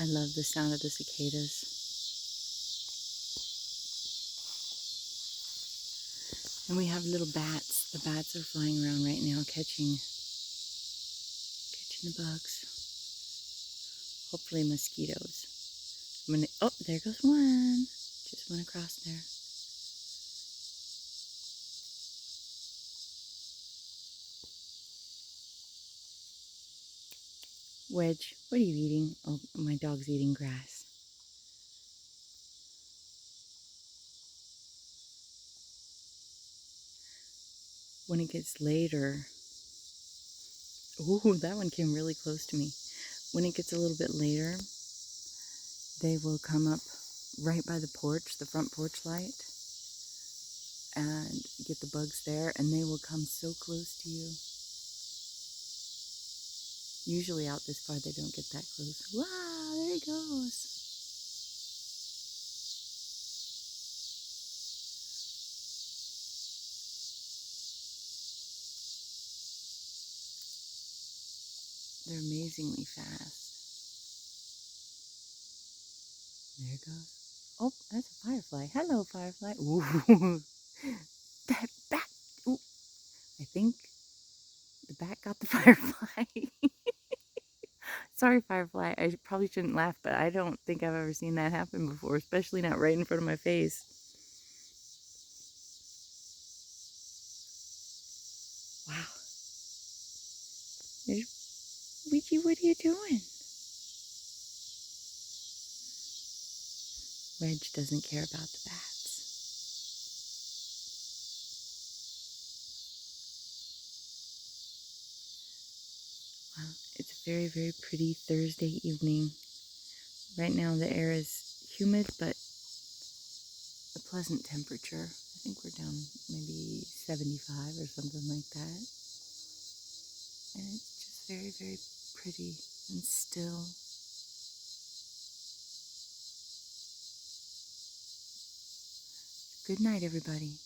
I love the sound of the cicadas. And we have little bats. The bats are flying around right now catching the bugs. Hopefully mosquitoes. Oh, there goes one. Just went across there. Wedge, what are you eating? Oh, my dog's eating grass. When it gets later, ooh, that one came really close to me. When it gets a little bit later, they will come up right by the porch, the front porch light, and get the bugs there, and they will come so close to you. Usually out this far, they don't get that close. Wow, there he goes. They're amazingly fast. There it goes. Oh, that's a firefly. Hello, firefly. Ooh, that bat. Ooh, I think the bat got the firefly. Sorry, firefly. I probably shouldn't laugh, but I don't think I've ever seen that happen before, especially not right in front of my face. Wow. Ouija, what are you doing? Wedge doesn't care about the bats. Wow, it's a very, very pretty Thursday evening. Right now the air is humid, but a pleasant temperature. I think we're down maybe 75 or something like that. And it's just very, very pretty and still. Good night, everybody.